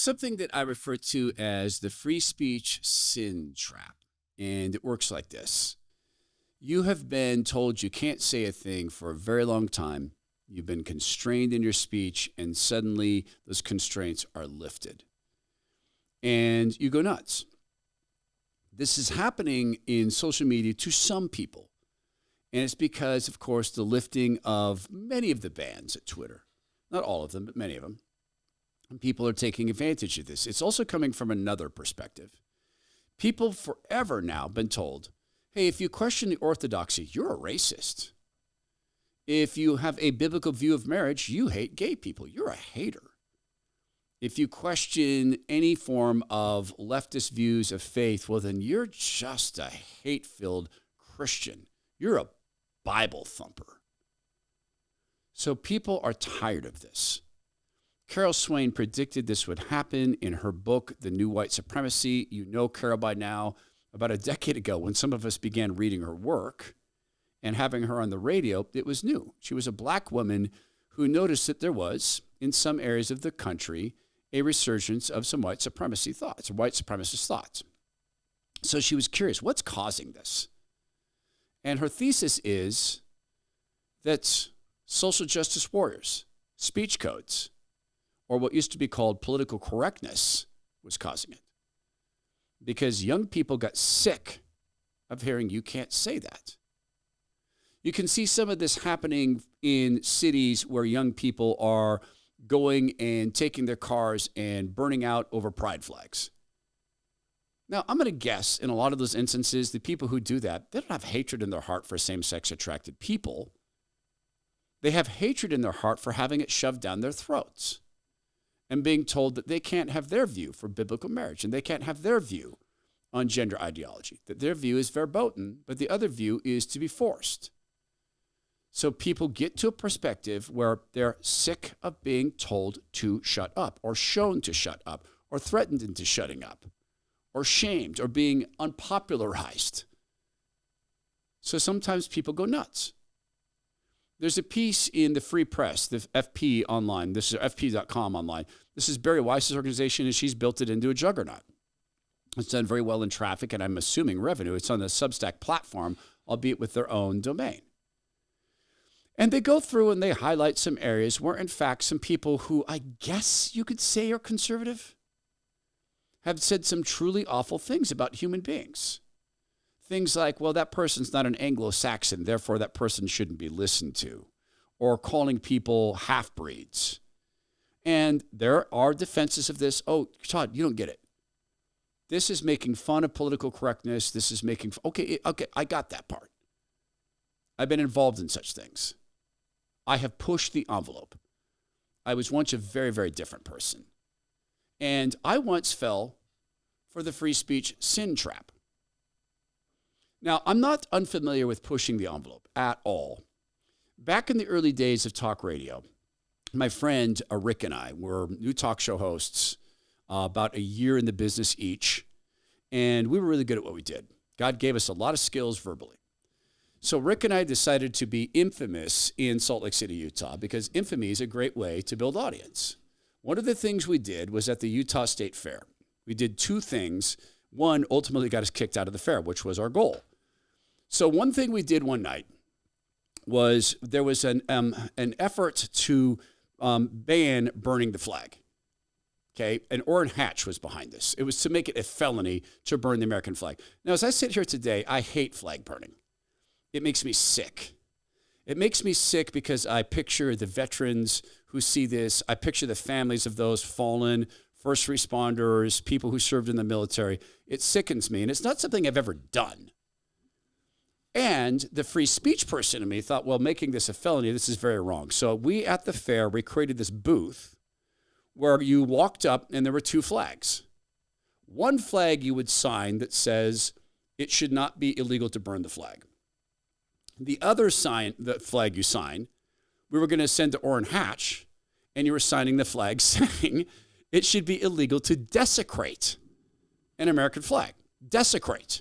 something that I refer to as the free speech sin trap. And it works like this. You have been told you can't say a thing for a very long time. You've been constrained in your speech, and suddenly those constraints are lifted. And you go nuts. This is happening in social media to some people. And it's because, of course, the lifting of many of the bans at Twitter. Not all of them, but many of them. And people are taking advantage of this. It's also coming from another perspective. People forever now been told, hey, if you question the orthodoxy, you're a racist. If you have a biblical view of marriage, you hate gay people. You're a hater. If you question any form of leftist views of faith, well, then you're just a hate-filled Christian. You're a Bible thumper. So people are tired of this. Carol Swain predicted this would happen in her book, The New White Supremacy. You know Carol by now. About a decade ago, when some of us began reading her work and having her on the radio, it was new. She was a black woman who noticed that there was, in some areas of the country, a resurgence of some white supremacy thoughts, white supremacist thoughts. So she was curious, what's causing this? And her thesis is that social justice warriors, speech codes, or what used to be called political correctness was causing it. Because young people got sick of hearing you can't say that. You can see some of this happening in cities where young people are going and taking their cars and burning out over pride flags. Now, I'm going to guess in a lot of those instances, the people who do that, they don't have hatred in their heart for same-sex attracted people. They have hatred in their heart for having it shoved down their throats and being told that they can't have their view for biblical marriage and they can't have their view on gender ideology, that their view is verboten, but the other view is to be forced. So people get to a perspective where they're sick of being told to shut up or shown to shut up or threatened into shutting up or shamed or being unpopularized. So sometimes people go nuts. There's a piece in the Free Press, the FP online. This is FP.com online. This is Barry Weiss's organization, and she's built it into a juggernaut. It's done very well in traffic, and I'm assuming revenue. It's on the Substack platform, albeit with their own domain. And they go through and they highlight some areas where, in fact, some people who I guess you could say are conservative have said some truly awful things about human beings. Things like, well, that person's not an Anglo-Saxon, therefore that person shouldn't be listened to. Or calling people half-breeds. And there are defenses of this. Oh, Todd, you don't get it. This is making fun of political correctness. This is making, okay, I got that part. I've been involved in such things. I have pushed the envelope. I was once a very, very different person. And I once fell for the free speech sin trap. Now, I'm not unfamiliar with pushing the envelope at all. Back in the early days of talk radio, my friend Rick and I were new talk show hosts, about a year in the business each, and we were really good at what we did. God gave us a lot of skills verbally. So Rick and I decided to be infamous in Salt Lake City, Utah, because infamy is a great way to build audience. One of the things we did was at the Utah State Fair. We did two things. One ultimately got us kicked out of the fair, which was our goal. So one thing we did one night was there was an effort to ban burning the flag. Okay, and Orrin Hatch was behind this. It was to make it a felony to burn the American flag. Now, as I sit here today, I hate flag burning. It makes me sick. It makes me sick because I picture the veterans who see this. I picture the families of those fallen, first responders, people who served in the military. It sickens me, and it's not something I've ever done. And the free speech person in me thought, well, making this a felony, this is very wrong. So we, at the fair, we created this booth where you walked up and there were two flags. One flag you would sign that says it should not be illegal to burn the flag. The other sign, the flag you sign, we were going to send to Orrin Hatch, and you were signing the flag saying it should be illegal to desecrate an American flag. Desecrate.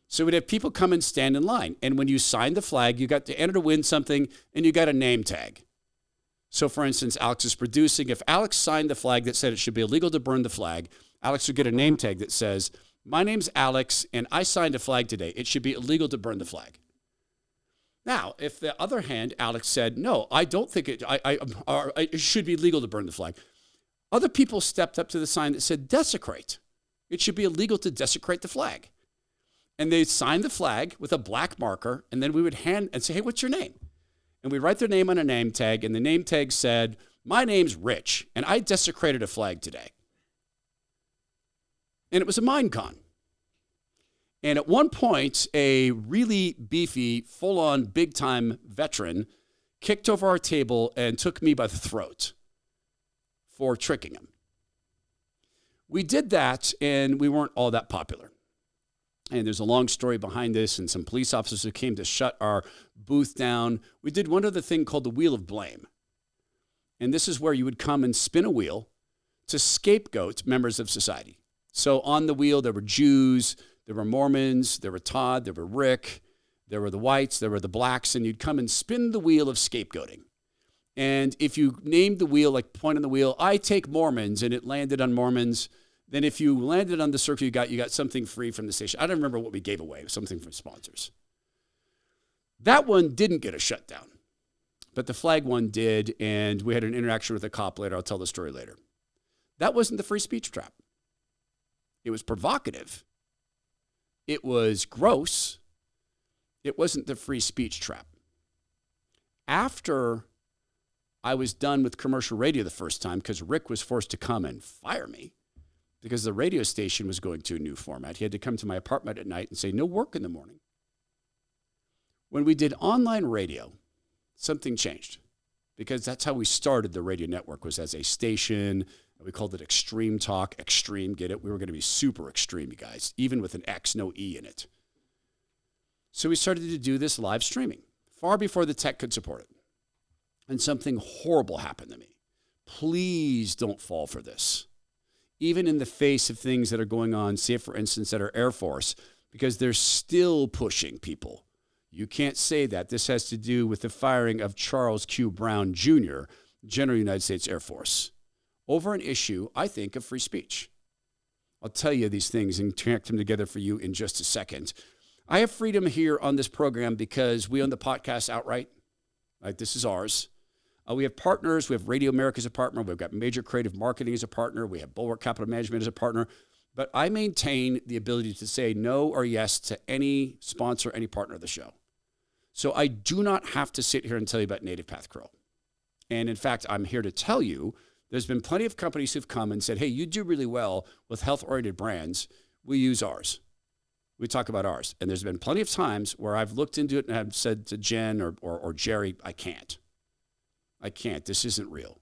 So we'd have people come and stand in line. And when you signed the flag, you got to enter to win something, and you got a name tag. So, for instance, Alex is producing. If Alex signed the flag that said it should be illegal to burn the flag, Alex would get a name tag that says, my name's Alex, and I signed a flag today. It should be illegal to burn the flag. Now, if the other hand, Alex said, no, I don't think it should be legal to burn the flag. Other people stepped up to the sign that said desecrate. It should be illegal to desecrate the flag. And they signed the flag with a black marker, and then we would hand and say, hey, what's your name? And we write their name on a name tag, and the name tag said, my name's Rich, and I desecrated a flag today. And it was a mind con. And at one point, a really beefy, full-on, big-time veteran kicked over our table and took me by the throat for tricking him. We did that, and we weren't all that popular. And there's a long story behind this, and some police officers who came to shut our booth down. We did one other thing called the Wheel of Blame. And this is where you would come and spin a wheel to scapegoat members of society. So on the wheel, there were Jews, there were Mormons, there were Todd, there were Rick, there were the whites, there were the blacks, and you'd come and spin the wheel of scapegoating. And if you named the wheel, like point on the wheel, I take Mormons, and it landed on Mormons, then if you landed on the circle you got something free from the station. I don't remember what we gave away. It was something from sponsors. That one didn't get a shutdown, but the flag one did, and we had an interaction with a cop later. I'll tell the story later. That wasn't the free speech trap. It was provocative. It was gross. It wasn't the free speech trap. After I was done with commercial radio the first time, because Rick was forced to come and fire me because the radio station was going to a new format. He had to come to my apartment at night and say, no work in the morning. When we did online radio, something changed, because that's how we started the radio network, was as a station. We called it Extreme Talk. Extreme, get it? We were going to be super extreme, you guys, even with an X, no E in it. So we started to do this live streaming far before the tech could support it. And something horrible happened to me. Please don't fall for this. Even in the face of things that are going on, say, for instance, at our Air Force, because they're still pushing people. You can't say that. This has to do with the firing of Charles Q. Brown, Jr., General United States Air Force, over an issue, I think, of free speech. I'll tell you these things and connect them together for you in just a second. I have freedom here on this program because we own the podcast outright. Like, this is ours. We have partners. We have Radio America as a partner. We've got Major Creative Marketing as a partner. We have Bulwark Capital Management as a partner. But I maintain the ability to say no or yes to any sponsor, any partner of the show. So I do not have to sit here and tell you about Native Path Krill. And in fact, I'm here to tell you there's been plenty of companies who've come and said, hey, you do really well with health-oriented brands. We use ours. We talk about ours. And there's been plenty of times where I've looked into it and I've said to Jen or Jerry, I can't. This isn't real.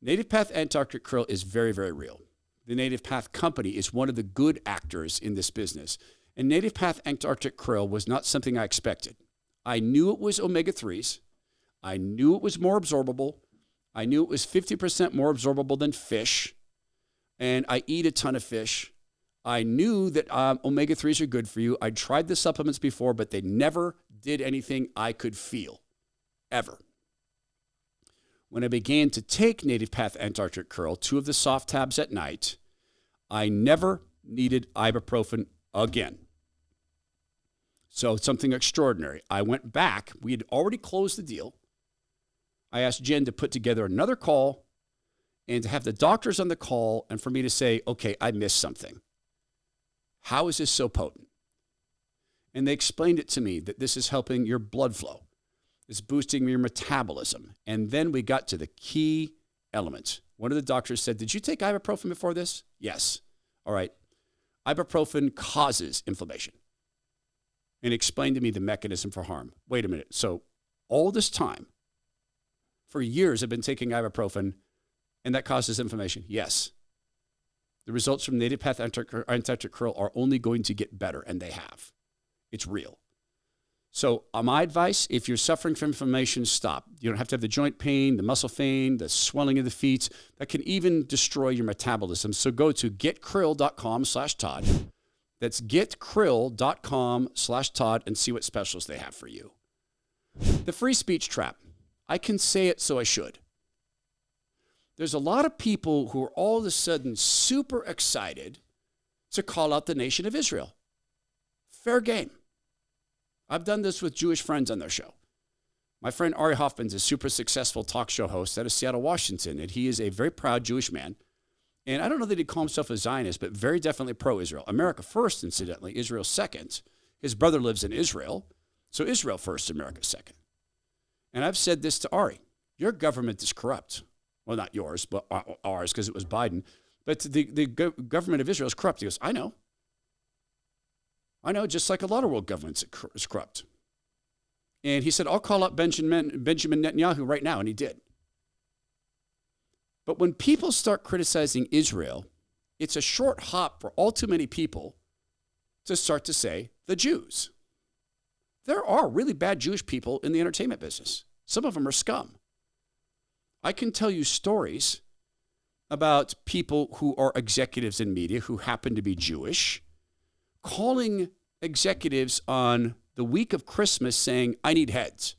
Native Path Antarctic Krill is very, very real. The Native Path Company is one of the good actors in this business. And Native Path Antarctic Krill was not something I expected. I knew it was omega-3s. I knew it was more absorbable. I knew it was 50% more absorbable than fish. And I eat a ton of fish. I knew that omega-3s are good for you. I tried the supplements before, but they never did anything I could feel, ever. When I began to take Native Path Antarctic Krill, 2 of the soft tabs at night, I never needed ibuprofen again. So something extraordinary. I went back. We had already closed the deal. I asked Jen to put together another call and to have the doctors on the call and for me to say, okay, I missed something. How is this so potent? And they explained it to me that this is helping your blood flow. It's boosting your metabolism. And then we got to the key elements. One of the doctors said, did you take ibuprofen before this? Yes. All right. Ibuprofen causes inflammation. And explained to me the mechanism for harm. Wait a minute. So all this time, for years, I've been taking ibuprofen, and that causes inflammation? Yes. The results from Native Path Antarctic Krill are only going to get better, and they have. It's real. So my advice, if you're suffering from inflammation, stop. You don't have to have the joint pain, the muscle pain, the swelling of the feet. That can even destroy your metabolism. So go to getkrill.com/Todd. That's getkrill.com/Todd and see what specials they have for you. The free speech trap. I can say it, so I should. there's a lot of people who are all of a sudden super excited to call out the nation of Israel. Fair game. I've done this with Jewish friends on their show. My friend Ari Hoffman's a super successful talk show host out of Seattle, Washington, and he is a very proud Jewish man. And I don't know that he'd call himself a Zionist, but very definitely pro-Israel. America first, incidentally, Israel second. His brother lives in Israel, so Israel first, America second. And I've said this to Ari. Your government is corrupt. Well, not yours, but ours, because it was Biden. But the government of Israel is corrupt. He goes, I know. I know, just like a lot of world governments is corrupt. And he said, I'll call up Benjamin Netanyahu right now, and he did. But when people start criticizing Israel, it's a short hop for all too many people to start to say the Jews. There are really bad Jewish people in the entertainment business. Some of them are scum. I can tell you stories about people who are executives in media who happen to be Jewish, calling executives on the week of Christmas saying, I need heads.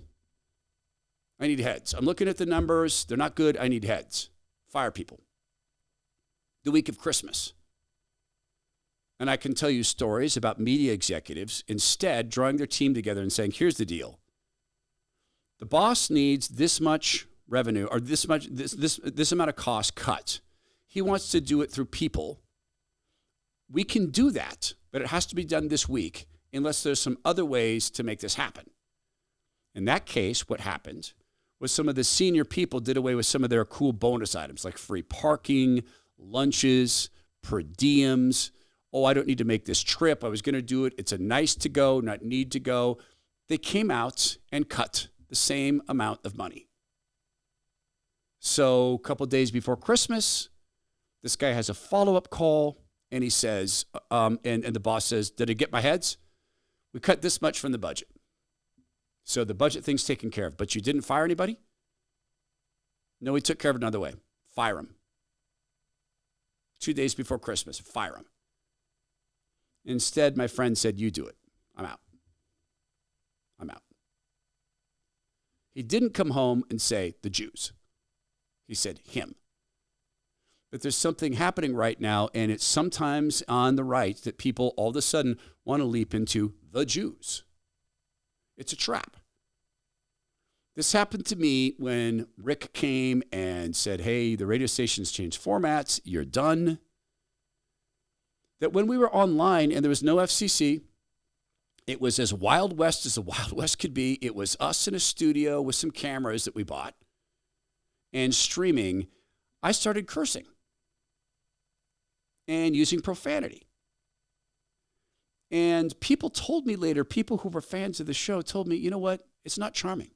I need heads. I'm looking at the numbers. They're not good. I need heads. Fire people. The week of Christmas. And I can tell you stories about media executives instead drawing their team together and saying, here's the deal. The boss needs this much revenue or this amount of cost cut. He wants to do it through people. We can do that, but it has to be done this week unless there's some other ways to make this happen. In that case, what happened was some of the senior people did away with some of their cool bonus items like free parking, lunches, per diems. Oh, I don't need to make this trip. I was going to do it. It's a nice to go, not need to go. They came out and cut the same amount of money. So a couple of days before Christmas, this guy has a follow-up call, and he says, and the boss says, did I get my heads? We cut this much from the budget. So the budget thing's taken care of. But you didn't fire anybody? No, we took care of it another way. Fire him. 2 days before Christmas, fire him. Instead, my friend said, you do it. I'm out. I'm out. He didn't come home and say, the Jews. He said, him. But there's something happening right now, and it's sometimes on the right that people all of a sudden want to leap into the Jews. It's a trap. This happened to me when Rick came and said, hey, the radio station's changed formats. You're done. That when we were online and there was no FCC, it was as Wild West as the Wild West could be. It was us in a studio with some cameras that we bought and streaming. I started cursing and using profanity. And people told me later, people who were fans of the show told me, you know what? It's not charming.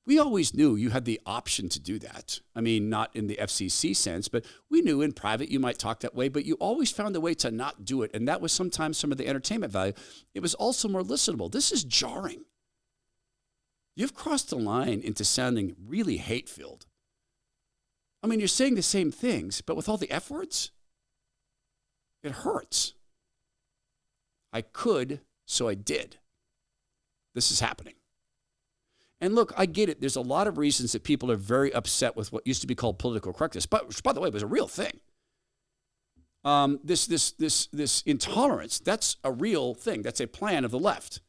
We always knew you had the option to do that. I mean, not in the FCC sense, but we knew in private you might talk that way, but you always found a way to not do it. And that was sometimes some of the entertainment value. It was also more listenable. This is jarring. You've crossed the line into sounding really hate-filled. I mean, you're saying the same things, but with all the F words, it hurts. I could, so I did. This is happening. And look, I get it. There's a lot of reasons that people are very upset with what used to be called political correctness, but which, by the way, was a real thing. This intolerance, that's a real thing. That's a plan of the left.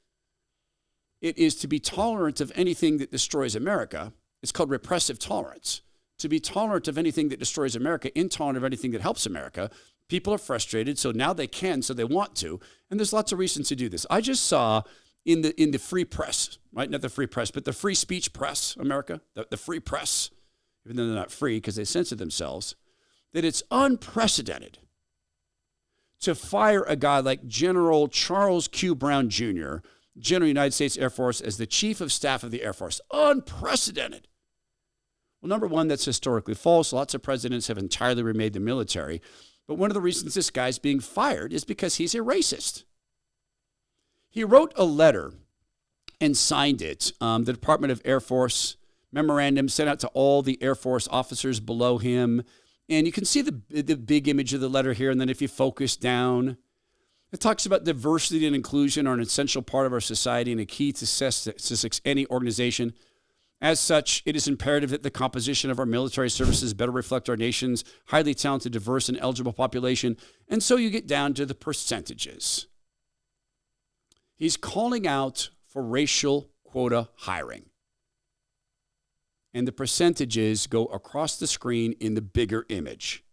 It is to be tolerant of anything that destroys America. It's called repressive tolerance. To be tolerant of anything that destroys America, intolerant of anything that helps America. People are frustrated, so now they can, so they want to. And there's lots of reasons to do this. I just saw in the free press, right? Not the free press, but the free speech press, America, the free press, even though they're not free because they censor themselves, that it's unprecedented to fire a guy like General Charles Q. Brown Jr., General United States Air Force, as the Chief of Staff of the Air Force. Unprecedented. Well, number one, that's historically false. Lots of presidents have entirely remade the military. But one of the reasons this guy's being fired is because he's a racist. He wrote a letter and signed it. The Department of Air Force memorandum sent out to all the Air Force officers below him. And you can see the big image of the letter here. And then if you focus down, it talks about diversity and inclusion are an essential part of our society and a key to success any organization. As such, it is imperative that the composition of our military services better reflect our nation's highly talented, diverse, and eligible population. And so you get down to the percentages. He's calling out for racial quota hiring. And the percentages go across the screen in the bigger image.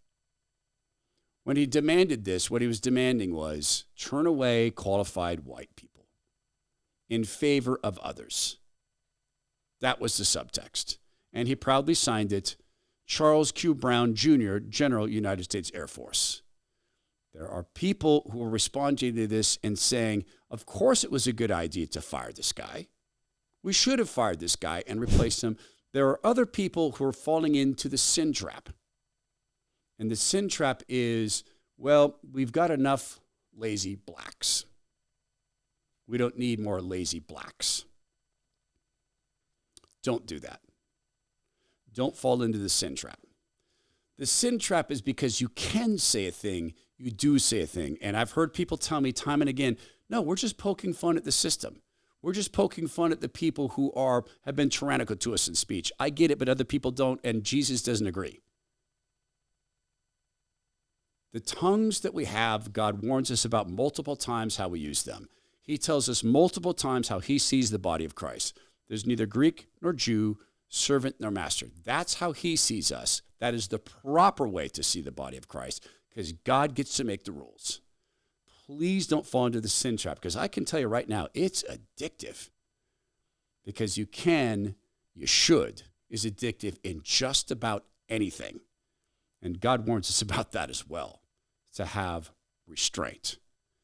When he demanded this, what he was demanding was turn away qualified white people in favor of others. That was the subtext. And he proudly signed it, Charles Q. Brown, Jr., General, United States Air Force. There are people who are responding to this and saying, of course it was a good idea to fire this guy. We should have fired this guy and replaced him. There are other people who are falling into the sin trap. And the sin trap is, well, we've got enough lazy blacks. We don't need more lazy blacks. Don't do that. Don't fall into the sin trap. The sin trap is because you can say a thing, you do say a thing. And I've heard people tell me time and again, no, we're just poking fun at the system. We're just poking fun at the people who have been tyrannical to us in speech. I get it, but other people don't, and Jesus doesn't agree. The tongues that we have, God warns us about multiple times how we use them. He tells us multiple times how he sees the body of Christ. There's neither Greek nor Jew, servant nor master. That's how he sees us. That is the proper way to see the body of Christ, because God gets to make the rules. Please don't fall into the sin trap, because I can tell you right now, it's addictive. Because you should, is addictive in just about anything. And God warns us about that as well, to have restraint.